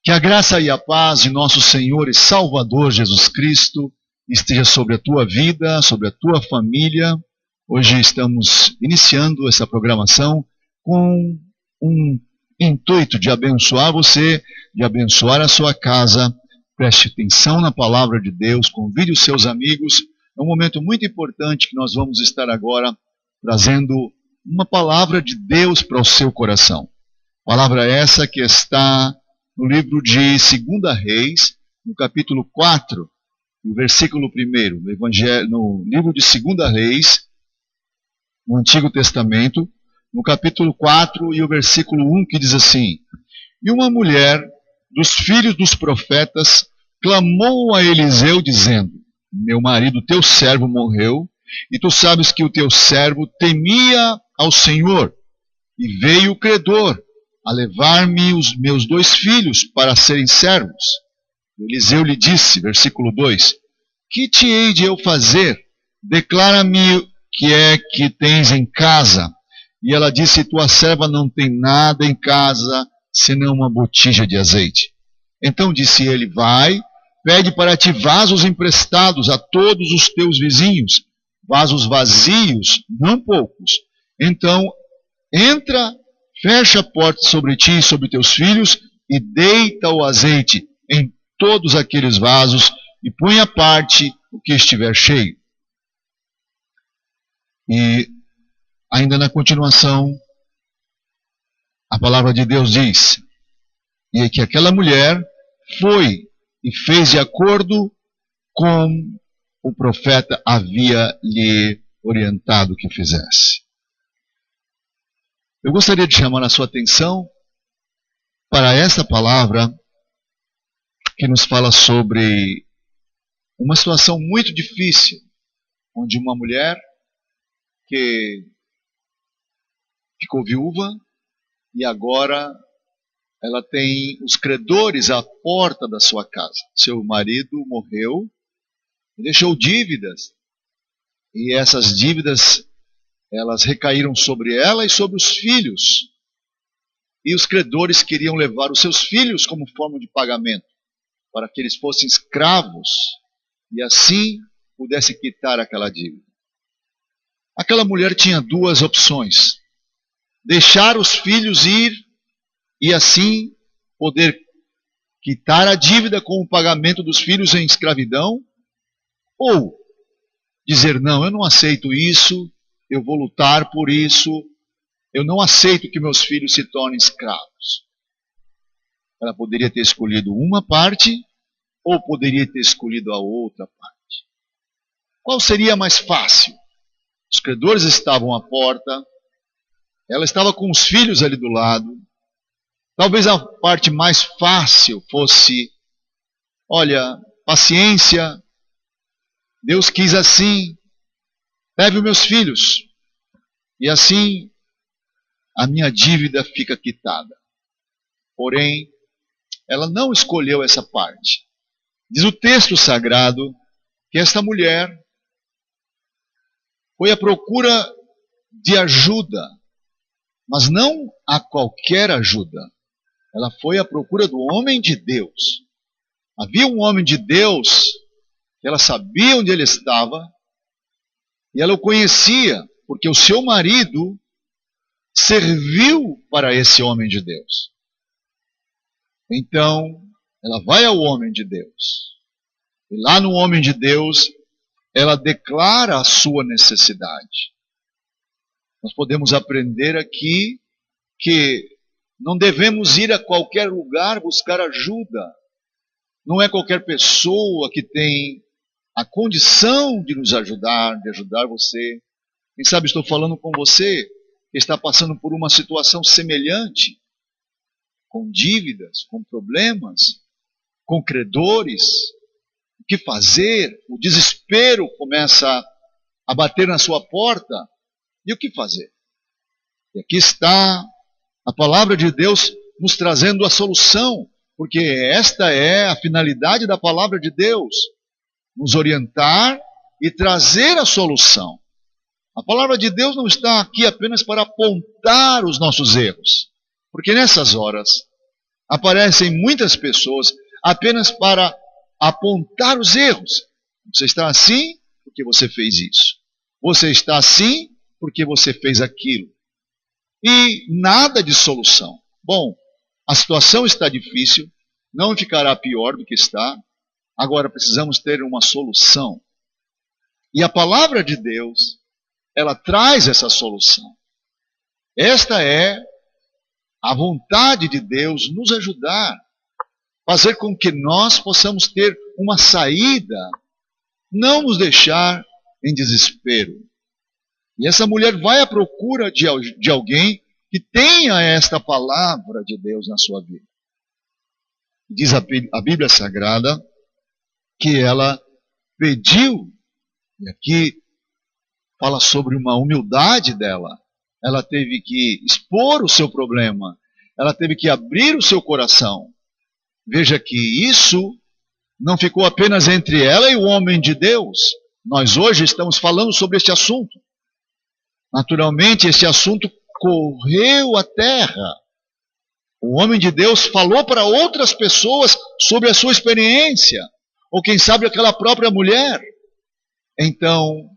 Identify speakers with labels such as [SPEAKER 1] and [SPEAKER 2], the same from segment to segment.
[SPEAKER 1] Que a graça e a paz de nosso Senhor e Salvador Jesus Cristo esteja sobre a tua vida, sobre a tua família. Hoje estamos iniciando essa programação com um intuito de abençoar você, de abençoar a sua casa. Preste atenção na palavra de Deus, convide os seus amigos. É um momento muito importante que nós vamos estar agora trazendo uma palavra de Deus para o seu coração. Palavra essa que está no livro de 2 Reis, no capítulo 4, no versículo 1, no livro de 2 Reis, no Antigo Testamento, no capítulo 4 e o versículo 1, que diz assim: E uma mulher dos filhos dos profetas clamou a Eliseu, dizendo: Meu marido, teu servo, morreu, e tu sabes que o teu servo temia ao Senhor, e veio o credor a levar-me os meus 2 filhos para serem servos. Eliseu lhe disse, versículo 2, Que te hei de eu fazer? Declara-me o que é que tens em casa. E ela disse, tua serva não tem nada em casa, senão uma botija de azeite. Então disse ele, vai, pede para ti vasos emprestados a todos os teus vizinhos, vasos vazios, não poucos. Então, entra, fecha a porta sobre ti e sobre teus filhos e deita o azeite em todos aqueles vasos e põe à parte o que estiver cheio. E ainda na continuação, a palavra de Deus diz, e é que aquela mulher foi e fez de acordo com o profeta havia lhe orientado que fizesse. Eu gostaria de chamar a sua atenção para esta palavra que nos fala sobre uma situação muito difícil, onde uma mulher que ficou viúva e agora ela tem os credores à porta da sua casa. Seu marido morreu e deixou dívidas, e essas dívidas elas recaíram sobre ela e sobre os filhos. E os credores queriam levar os seus filhos como forma de pagamento, para que eles fossem escravos e assim pudesse quitar aquela dívida. Aquela mulher tinha 2 opções: deixar os filhos ir e assim poder quitar a dívida com o pagamento dos filhos em escravidão, ou dizer, não, eu não aceito isso, eu vou lutar por isso, eu não aceito que meus filhos se tornem escravos. Ela poderia ter escolhido uma parte, ou poderia ter escolhido a outra parte. Qual seria mais fácil? Os credores estavam à porta, ela estava com os filhos ali do lado. Talvez a parte mais fácil fosse, olha, paciência, Deus quis assim, leve os meus filhos, e assim a minha dívida fica quitada. Porém, ela não escolheu essa parte. Diz o texto sagrado que esta mulher foi à procura de ajuda, mas não a qualquer ajuda. Ela foi à procura do homem de Deus. Havia um homem de Deus, que ela sabia onde ele estava, e ela o conhecia, porque o seu marido serviu para esse homem de Deus. Então, ela vai ao homem de Deus. E lá no homem de Deus, ela declara a sua necessidade. Nós podemos aprender aqui que não devemos ir a qualquer lugar buscar ajuda. Não é qualquer pessoa que tem a condição de nos ajudar, de ajudar você. Quem sabe estou falando com você que está passando por uma situação semelhante, com dívidas, com problemas, com credores. O que fazer? O desespero começa a bater na sua porta. E o que fazer? E aqui está a palavra de Deus nos trazendo a solução, porque esta é a finalidade da palavra de Deus, nos orientar e trazer a solução. A palavra de Deus não está aqui apenas para apontar os nossos erros, porque nessas horas Aparecem muitas pessoas apenas para apontar os erros. Você está assim porque você fez isso. Você está assim porque você fez aquilo. E nada de solução. Bom, a situação está difícil, não ficará pior do que está. Agora precisamos ter uma solução. E a palavra de Deus, ela traz essa solução. Esta é a vontade de Deus nos ajudar, fazer com que nós possamos ter uma saída, não nos deixar em desespero. E essa mulher vai à procura de alguém que tenha esta palavra de Deus na sua vida. Diz a Bíblia Sagrada que ela pediu, e aqui fala sobre uma humildade dela. Ela teve que expor o seu problema, ela teve que abrir o seu coração. Veja que isso não ficou apenas entre ela e o homem de Deus. Nós hoje estamos falando sobre este assunto. Naturalmente, este assunto correu a terra. O homem de Deus falou para outras pessoas sobre a sua experiência, ou quem sabe aquela própria mulher. Então,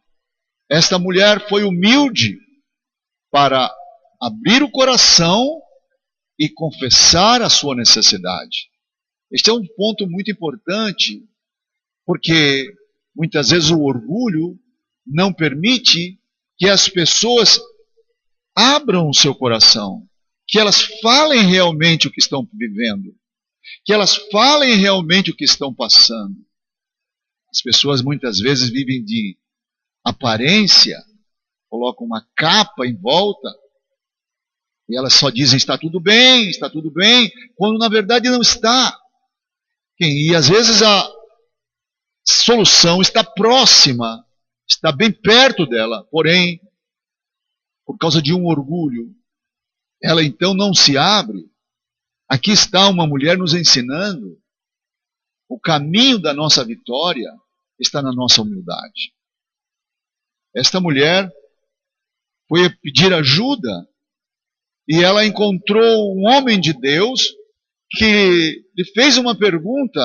[SPEAKER 1] esta mulher foi humilde para abrir o coração e confessar a sua necessidade. Este é um ponto muito importante, porque muitas vezes o orgulho não permite que as pessoas abram o seu coração, que elas falem realmente o que estão vivendo, que elas falem realmente o que estão passando. As pessoas muitas vezes vivem de aparência, colocam uma capa em volta, e elas só dizem está tudo bem, quando na verdade não está. E às vezes a solução está próxima, está bem perto dela, porém, por causa de um orgulho, ela então não se abre. Aqui está uma mulher nos ensinando o caminho da nossa vitória está na nossa humildade. Esta mulher foi pedir ajuda e ela encontrou um homem de Deus que lhe fez uma pergunta: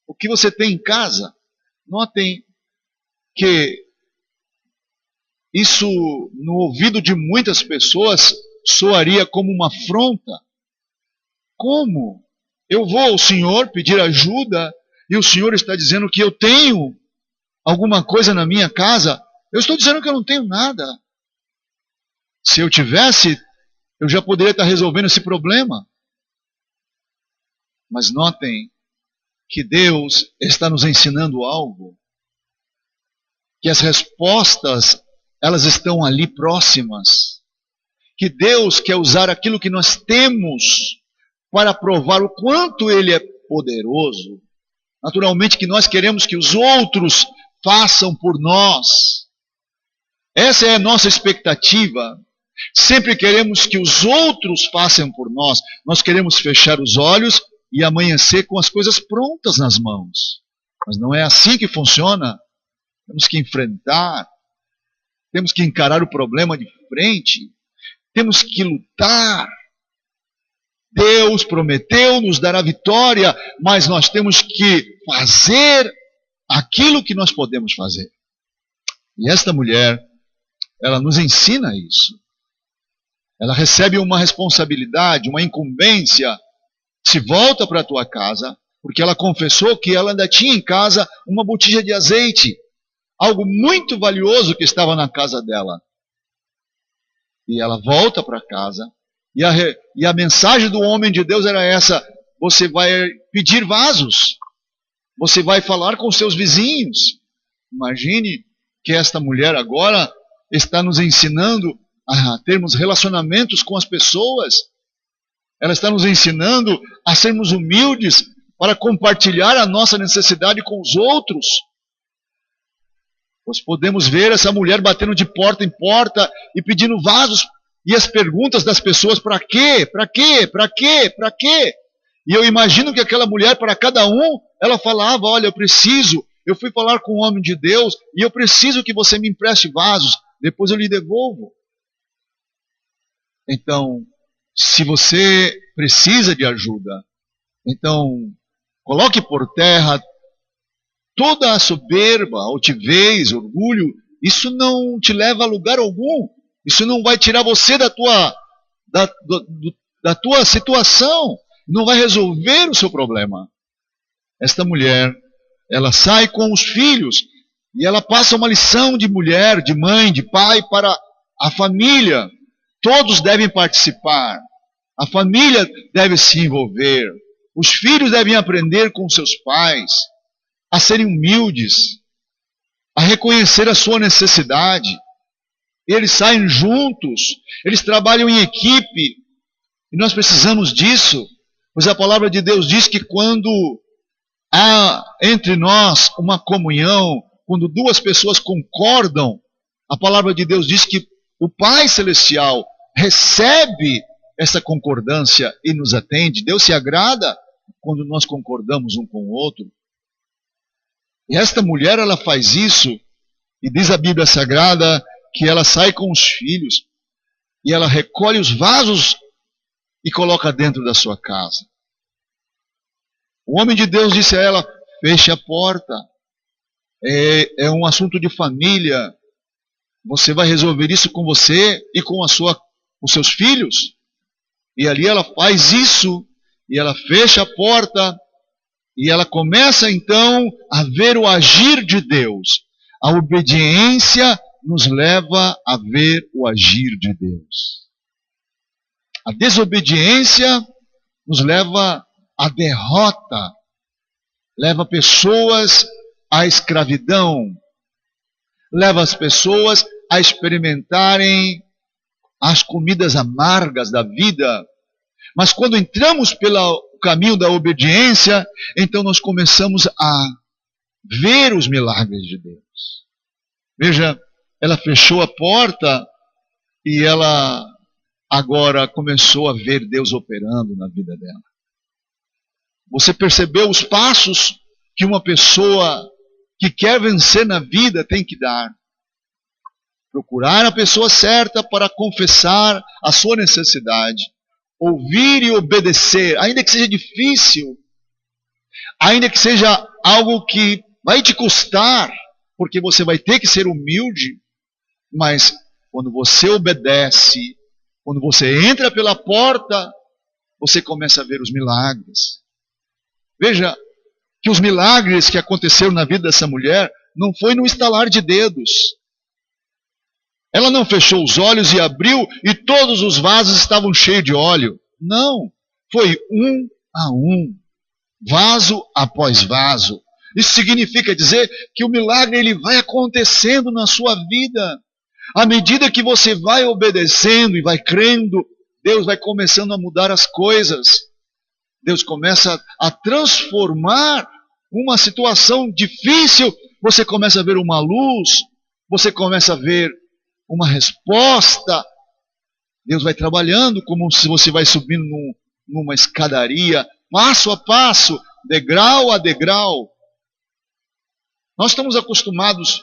[SPEAKER 1] o que você tem em casa? Notem que isso no ouvido de muitas pessoas soaria como uma afronta. Como? Eu vou ao Senhor pedir ajuda e o Senhor está dizendo que eu tenho alguma coisa na minha casa? Eu estou dizendo que eu não tenho nada. Se eu tivesse, eu já poderia estar resolvendo esse problema. Mas notem que Deus está nos ensinando algo, que as respostas, elas estão ali próximas, que Deus quer usar aquilo que nós temos para provar o quanto Ele é poderoso. Naturalmente que nós queremos que os outros façam por nós. Essa é a nossa expectativa. Sempre queremos que os outros façam por nós. Nós queremos fechar os olhos e amanhecer com as coisas prontas nas mãos. Mas não é assim que funciona. Temos que enfrentar. Temos que encarar o problema de frente. Temos que lutar. Deus prometeu nos dar a vitória, mas nós temos que fazer aquilo que nós podemos fazer. E esta mulher, ela nos ensina isso. Ela recebe uma responsabilidade, uma incumbência. Se volta para a tua casa, porque ela confessou que ela ainda tinha em casa uma botija de azeite, algo muito valioso que estava na casa dela. E ela volta para casa. E a mensagem do homem de Deus era essa: você vai pedir vasos, você vai falar com seus vizinhos. Imagine que esta mulher agora está nos ensinando a termos relacionamentos com as pessoas. Ela está nos ensinando a sermos humildes para compartilhar a nossa necessidade com os outros. Nós podemos ver essa mulher batendo de porta em porta e pedindo vasos. E as perguntas das pessoas: para quê? Para quê? Para quê? Para quê? E eu imagino que aquela mulher, para cada um, ela falava: olha, eu fui falar com o homem de Deus e eu preciso que você me empreste vasos, depois eu lhe devolvo. Então, se você precisa de ajuda. Então, coloque por terra toda a soberba, altivez, orgulho. Isso não te leva a lugar algum. Isso não vai tirar você da tua situação. Não vai resolver o seu problema. Esta mulher, ela sai com os filhos e ela passa uma lição de mulher, de mãe, de pai para a família. Todos devem participar. A família deve se envolver. Os filhos devem aprender com seus pais a serem humildes, a reconhecer a sua necessidade. Eles saem juntos, eles trabalham em equipe, e nós precisamos disso, pois a palavra de Deus diz que quando há entre nós uma comunhão, quando duas pessoas concordam, a palavra de Deus diz que o Pai Celestial recebe essa concordância e nos atende. Deus se agrada quando nós concordamos um com o outro. E esta mulher, ela faz isso, e diz a Bíblia Sagrada que ela sai com os filhos, e ela recolhe os vasos e coloca dentro da sua casa. O homem de Deus disse a ela, feche a porta, é um assunto de família, você vai resolver isso com você e com os seus filhos. E ali ela faz isso, e ela fecha a porta, e ela começa então a ver o agir de Deus. A obediência nos leva a ver o agir de Deus. A desobediência nos leva à derrota, leva pessoas à escravidão, leva as pessoas a experimentarem as comidas amargas da vida. Mas quando entramos pelo caminho da obediência, então nós começamos a ver os milagres de Deus. Veja, ela fechou a porta e ela agora começou a ver Deus operando na vida dela. Você percebeu os passos que uma pessoa que quer vencer na vida tem que dar? Procurar a pessoa certa para confessar a sua necessidade. Ouvir e obedecer, ainda que seja difícil, ainda que seja algo que vai te custar, porque você vai ter que ser humilde, mas quando você obedece, quando você entra pela porta, você começa a ver os milagres. Veja que os milagres que aconteceram na vida dessa mulher não foi no estalar de dedos. Ela não fechou os olhos e abriu e todos os vasos estavam cheios de óleo. Não, foi um a um, vaso após vaso. Isso significa dizer que o milagre ele vai acontecendo na sua vida. À medida que você vai obedecendo e vai crendo, Deus vai começando a mudar as coisas. Deus começa a transformar uma situação difícil. Você começa a ver uma luz, você começa a ver uma resposta. Deus vai trabalhando como se você vai subindo numa escadaria, passo a passo, degrau a degrau. Nós estamos acostumados,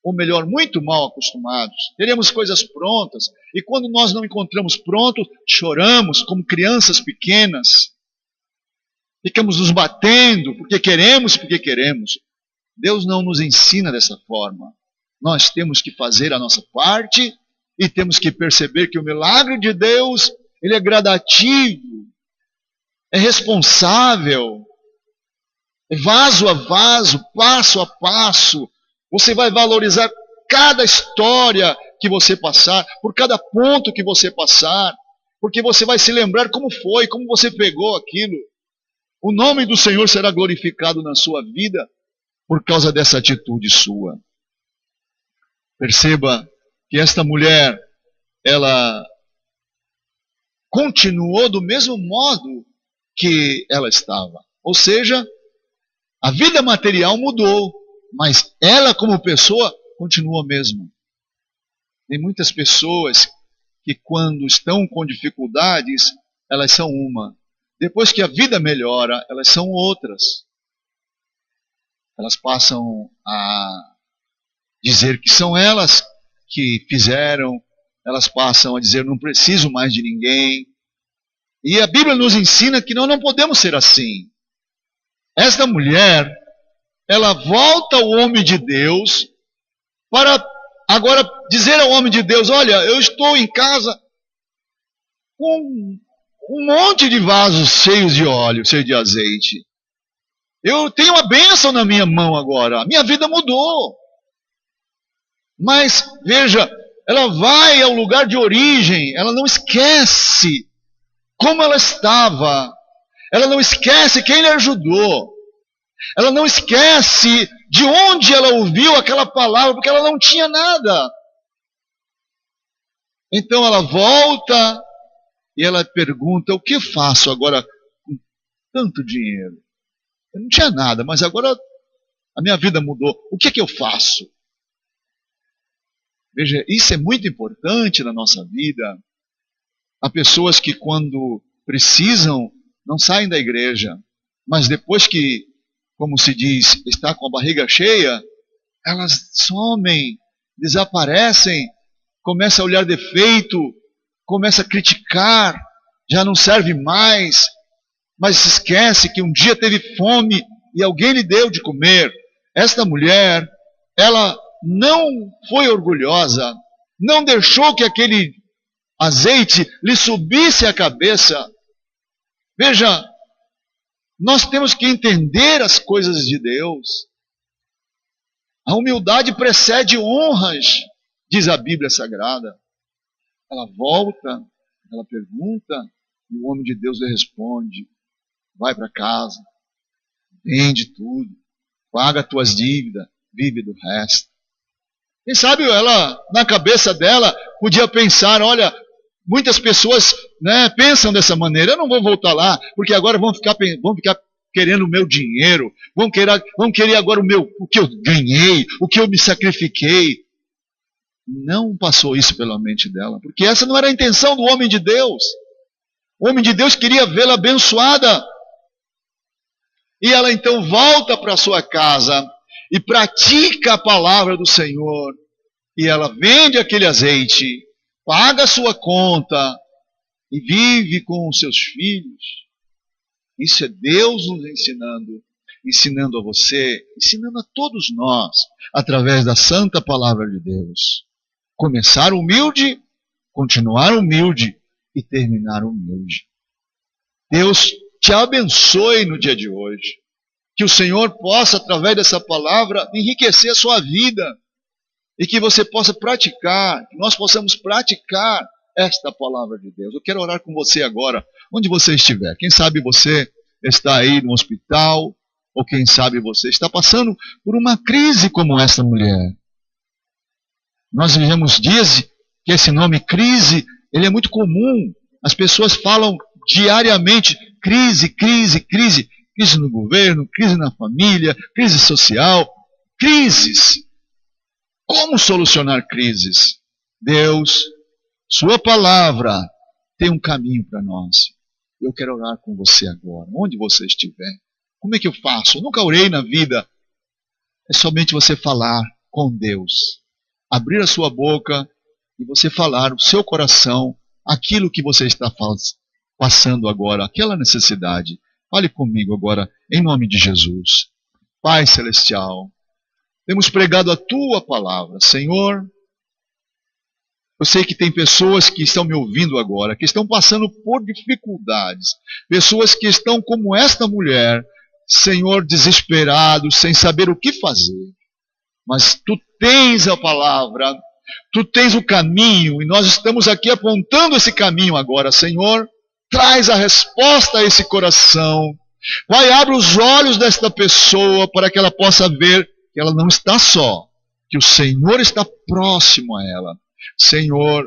[SPEAKER 1] ou melhor, muito mal acostumados. Teremos coisas prontas, e quando nós não encontramos pronto, choramos como crianças pequenas. Ficamos nos batendo porque queremos. Deus não nos ensina dessa forma. Nós temos que fazer a nossa parte e temos que perceber que o milagre de Deus, ele é gradativo, é responsável, é vaso a vaso, passo a passo. Você vai valorizar cada história que você passar, por cada ponto que você passar, porque você vai se lembrar como foi, como você pegou aquilo. O nome do Senhor será glorificado na sua vida por causa dessa atitude sua. Perceba que esta mulher, ela continuou do mesmo modo que ela estava. Ou seja, a vida material mudou, mas ela como pessoa continua a mesma. Tem muitas pessoas que quando estão com dificuldades, elas são uma. Depois que a vida melhora, elas são outras. Elas passam a dizer que são elas que fizeram, elas passam a dizer não preciso mais de ninguém. E a Bíblia nos ensina que nós não podemos ser assim. Esta mulher, ela volta ao homem de Deus para agora dizer ao homem de Deus: olha, eu estou em casa com um monte de vasos cheios de óleo, cheios de azeite. Eu tenho uma bênção na minha mão agora. A minha vida mudou. Mas, veja, ela vai ao lugar de origem. Ela não esquece como ela estava. Ela não esquece quem lhe ajudou. Ela não esquece de onde ela ouviu aquela palavra, porque ela não tinha nada. Então ela volta e ela pergunta: o que faço agora com tanto dinheiro? Eu não tinha nada, mas agora a minha vida mudou. O que é que eu faço? Veja, isso é muito importante na nossa vida. Há pessoas que quando precisam não saem da igreja, mas depois que, como se diz, está com a barriga cheia, elas somem, desaparecem, começam a olhar defeito, começam a criticar, já não serve mais, mas se esquece que um dia teve fome e alguém lhe deu de comer. Esta mulher, ela não foi orgulhosa, não deixou que aquele azeite lhe subisse à cabeça. Veja, nós temos que entender as coisas de Deus. A humildade precede honras, diz a Bíblia Sagrada. Ela volta, ela pergunta, e o homem de Deus lhe responde: vai para casa, vende tudo, paga as tuas dívidas, vive do resto. Quem sabe ela, na cabeça dela, podia pensar: olha, muitas pessoas pensam dessa maneira, eu não vou voltar lá, porque agora vão ficar querendo o meu dinheiro, vão querer agora o que eu ganhei, o que eu me sacrifiquei. Não passou isso pela mente dela, porque essa não era a intenção do homem de Deus. O homem de Deus queria vê-la abençoada. E ela então volta para sua casa e pratica a palavra do Senhor. E ela vende aquele azeite, paga a sua conta e vive com os seus filhos. Isso é Deus nos ensinando a você, ensinando a todos nós, através da santa palavra de Deus. Começar humilde, continuar humilde e terminar humilde. Deus te abençoe no dia de hoje. Que o Senhor possa, através dessa palavra, enriquecer a sua vida. E que você possa praticar, que nós possamos praticar esta palavra de Deus. Eu quero orar com você agora, onde você estiver. Quem sabe você está aí no hospital, ou quem sabe você está passando por uma crise como essa mulher. Nós vivemos dias que esse nome crise, ele é muito comum. As pessoas falam diariamente: crise, crise, crise. Crise no governo, crise na família, crise social, crises. Como solucionar crises? Deus, sua palavra tem um caminho para nós. Eu quero orar com você agora, onde você estiver. Como é que eu faço? Eu nunca orei na vida. É somente você falar com Deus. Abrir a sua boca e você falar o seu coração, aquilo que você está passando agora, aquela necessidade. Fale comigo agora, em nome de Jesus. Pai Celestial, temos pregado a Tua palavra. Senhor, eu sei que tem pessoas que estão me ouvindo agora, que estão passando por dificuldades. Pessoas que estão como esta mulher, Senhor, desesperados, sem saber o que fazer. Mas Tu tens a palavra, Tu tens o caminho, e nós estamos aqui apontando esse caminho agora, Senhor. Traz a resposta a esse coração. Vai, abre os olhos desta pessoa para que ela possa ver que ela não está só, que o Senhor está próximo a ela. Senhor,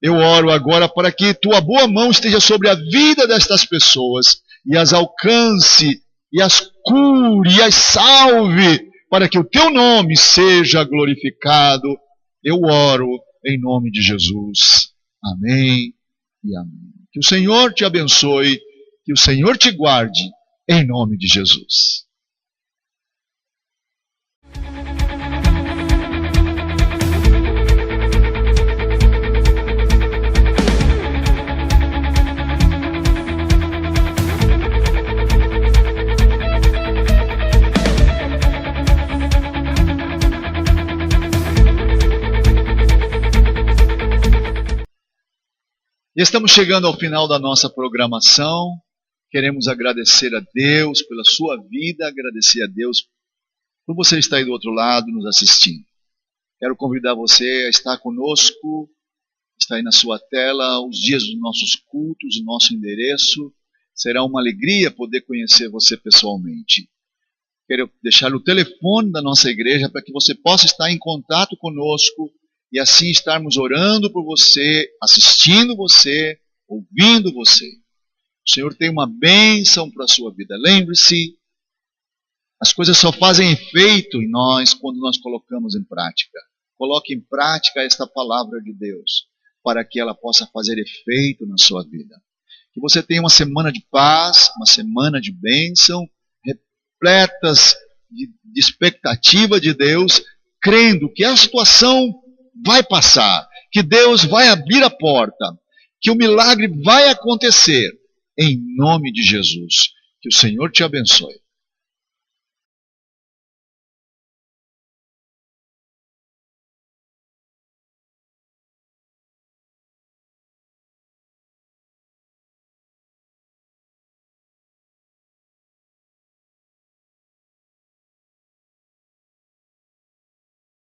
[SPEAKER 1] eu oro agora para que Tua boa mão esteja sobre a vida destas pessoas e as alcance, e as cure, e as salve, para que o Teu nome seja glorificado. Eu oro em nome de Jesus. Amém e amém. Que o Senhor te abençoe, que o Senhor te guarde, em nome de Jesus. E estamos chegando ao final da nossa programação. Queremos agradecer a Deus pela sua vida, agradecer a Deus por você estar aí do outro lado nos assistindo. Quero convidar você a estar conosco, está aí na sua tela, os dias dos nossos cultos, o nosso endereço. Será uma alegria poder conhecer você pessoalmente. Quero deixar o telefone da nossa igreja para que você possa estar em contato conosco e assim estarmos orando por você, assistindo você, ouvindo você. O Senhor tem uma bênção para a sua vida. Lembre-se, as coisas só fazem efeito em nós quando nós colocamos em prática. Coloque em prática esta palavra de Deus, para que ela possa fazer efeito na sua vida. Que você tenha uma semana de paz, uma semana de bênção, repletas de expectativa de Deus, crendo que a situação vai passar, que Deus vai abrir a porta, que o milagre vai acontecer, em nome de Jesus. Que o Senhor te abençoe.